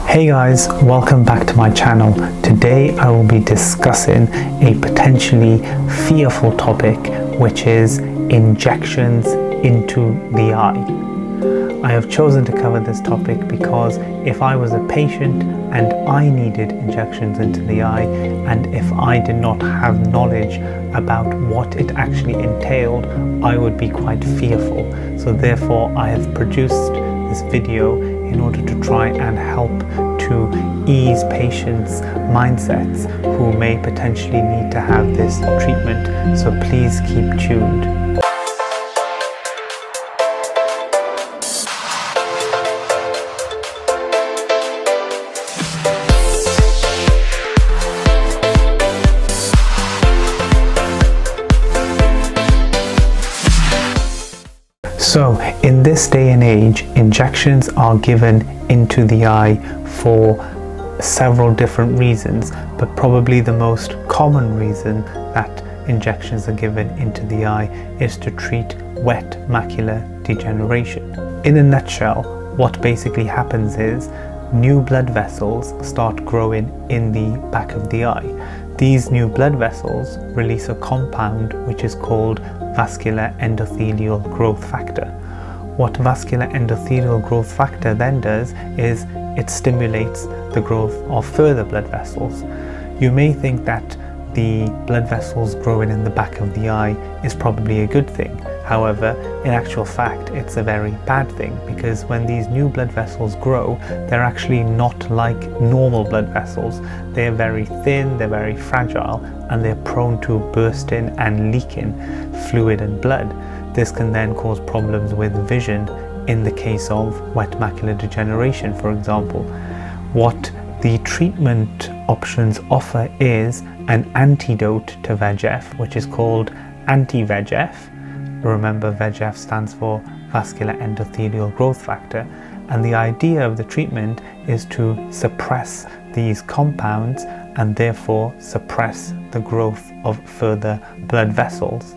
Hey guys, welcome back to my channel. Today I will be discussing a potentially fearful topic, which is injections into the eye. I have chosen to cover this topic because if I was a patient and I needed injections into the eye, and if I did not have knowledge about what it actually entailed, I would be quite fearful. So therefore I have produced this video in order to try and help to ease patients' mindsets who may potentially need to have this treatment. So please keep tuned. So in this day and age, injections are given into the eye for several different reasons, but probably the most common reason that injections are given into the eye is to treat wet macular degeneration. In a nutshell, what basically happens is new blood vessels start growing in the back of the eye. These new blood vessels release a compound which is called vascular endothelial growth factor. What vascular endothelial growth factor then does is it stimulates the growth of further blood vessels. You may think that the blood vessels growing in the back of the eye is probably a good thing. However, in actual fact, it's a very bad thing, because when these new blood vessels grow, they're actually not like normal blood vessels. They're very thin, they're very fragile, and they're prone to bursting and leaking fluid and blood. This can then cause problems with vision in the case of wet macular degeneration, for example. What the treatment options offer is an antidote to VEGF, which is called anti-VEGF. Remember, VEGF stands for vascular endothelial growth factor, and the idea of the treatment is to suppress these compounds and therefore suppress the growth of further blood vessels.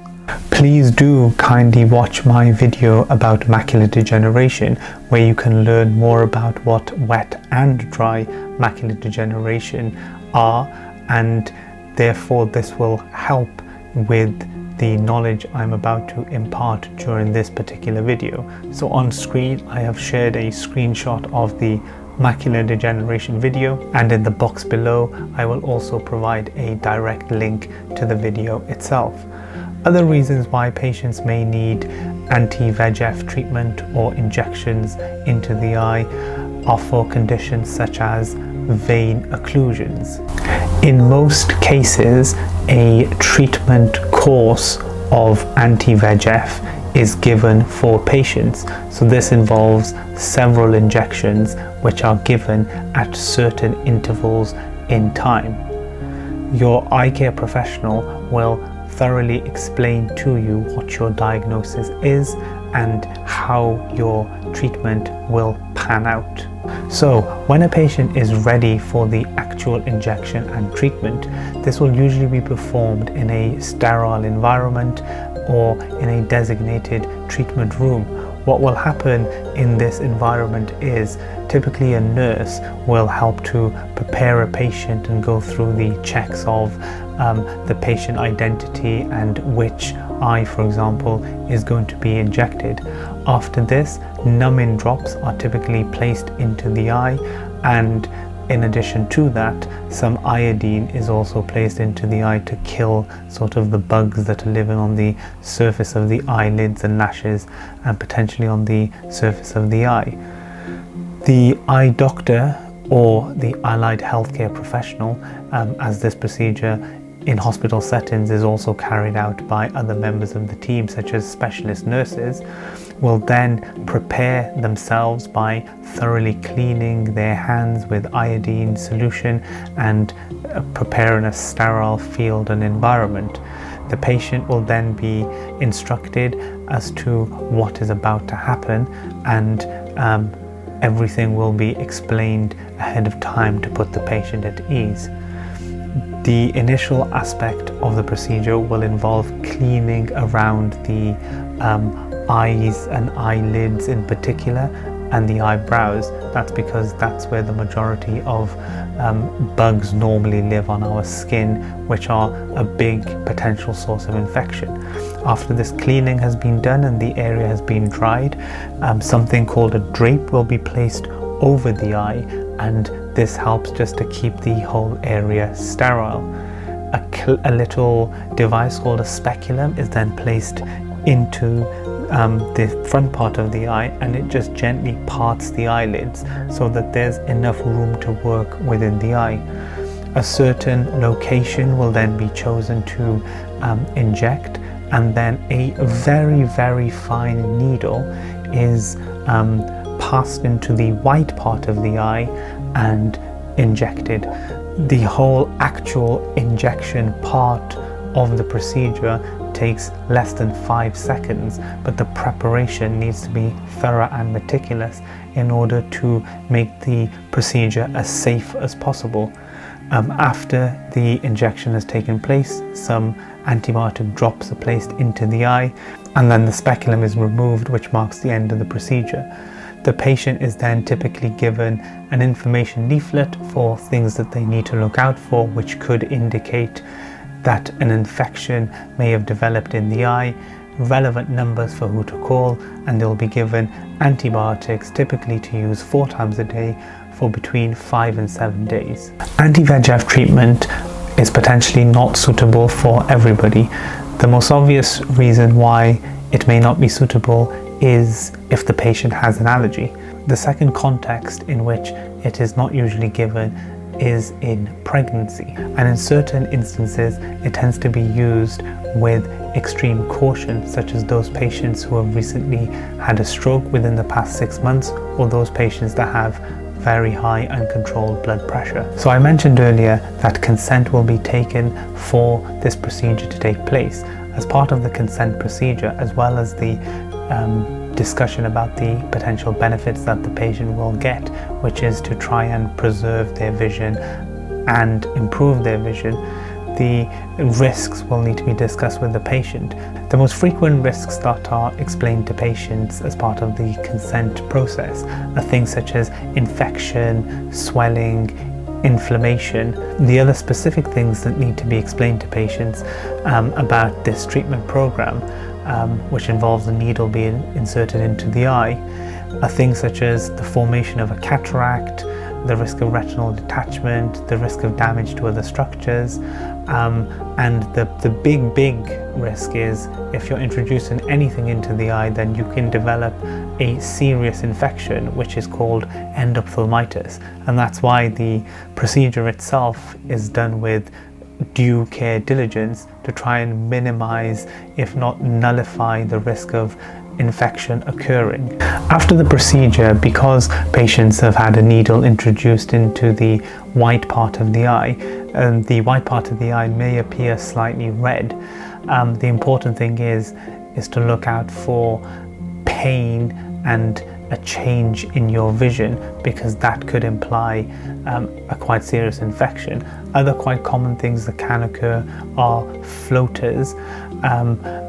Please do kindly watch my video about macular degeneration, where you can learn more about what wet and dry macular degeneration are, and therefore this will help with the knowledge I'm about to impart during this particular video. So on screen I have shared a screenshot of the macular degeneration video, and in the box below I will also provide a direct link to the video itself. Other reasons why patients may need anti-VEGF treatment or injections into the eye are for conditions such as vein occlusions. In most cases, a treatment course of anti-VEGF is given for patients. So this involves several injections which are given at certain intervals in time. Your eye care professional will thoroughly explain to you what your diagnosis is and how your treatment will pan out. So when a patient is ready for the actual injection and treatment, this will usually be performed in a sterile environment or in a designated treatment room. What will happen in this environment is typically a nurse will help to prepare a patient and go through the checks of the patient identity and which eye, for example, is going to be injected. After this, numbing drops are typically placed into the eye, and in addition to that, some iodine is also placed into the eye to kill sort of the bugs that are living on the surface of the eyelids and lashes, and potentially on the surface of the eye. The eye doctor or the allied healthcare professional, as this procedure in hospital settings is also carried out by other members of the team, such as specialist nurses, will then prepare themselves by thoroughly cleaning their hands with iodine solution and preparing a sterile field and environment. The patient will then be instructed as to what is about to happen, and everything will be explained ahead of time to put the patient at ease. The initial aspect of the procedure will involve cleaning around the eyes and eyelids in particular, and the eyebrows. That's because that's where the majority of bugs normally live on our skin, which are a big potential source of infection. After this cleaning has been done and the area has been dried, something called a drape will be placed over the eye, and this helps just to keep the whole area sterile. A little device called a speculum is then placed into the front part of the eye, and it just gently parts the eyelids so that there's enough room to work within the eye. A certain location will then be chosen to inject, and then a very, very fine needle is passed into the white part of the eye and injected. The whole actual injection part of the procedure takes less than 5 seconds, but the preparation needs to be thorough and meticulous in order to make the procedure as safe as possible. After the injection has taken place, some antibiotic drops are placed into the eye, and then the speculum is removed, which marks the end of the procedure. The patient is then typically given an information leaflet for things that they need to look out for, which could indicate that an infection may have developed in the eye, relevant numbers for who to call, and they'll be given antibiotics, typically to use 4 times a day for between 5 and 7 days. Anti-VEGF treatment is potentially not suitable for everybody. The most obvious reason why it may not be suitable is if the patient has an allergy. The second context in which it is not usually given is in pregnancy, and in certain instances it tends to be used with extreme caution, such as those patients who have recently had a stroke within the past 6 months, or those patients that have very high uncontrolled blood pressure. So I mentioned earlier that consent will be taken for this procedure to take place. As part of the consent procedure, as well as the discussion about the potential benefits that the patient will get, which is to try and preserve their vision and improve their vision, the risks will need to be discussed with the patient. The most frequent risks that are explained to patients as part of the consent process are things such as infection, swelling, inflammation. The other specific things that need to be explained to patients about this treatment program, which involves a needle being inserted into the eye, are things such as the formation of a cataract, the risk of retinal detachment, the risk of damage to other structures, and the big risk is if you're introducing anything into the eye, then you can develop a serious infection, which is called endophthalmitis, and that's why the procedure itself is done with due care diligence to try and minimize, if not nullify, the risk of infection occurring. After the procedure, because patients have had a needle introduced into the white part of the eye, and the white part of the eye may appear slightly red, the important thing is to look out for pain and a change in your vision, because that could imply a quite serious infection. Other quite common things that can occur are floaters,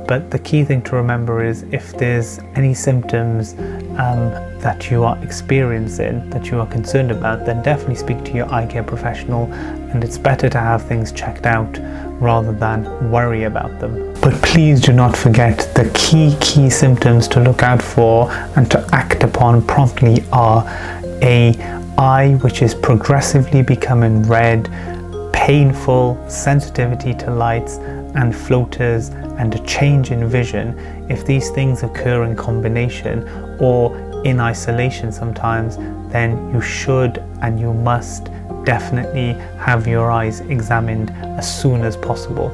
but the key thing to remember is if there's any symptoms that you are experiencing, that you are concerned about, then definitely speak to your eye care professional, and it's better to have things checked out rather than worry about them. But please do not forget the key symptoms to look out for and to act upon promptly are a eye which is progressively becoming red, painful, sensitivity to lights and floaters, and a change in vision. If these things occur in combination or in isolation sometimes, then you should and you must definitely have your eyes examined as soon as possible.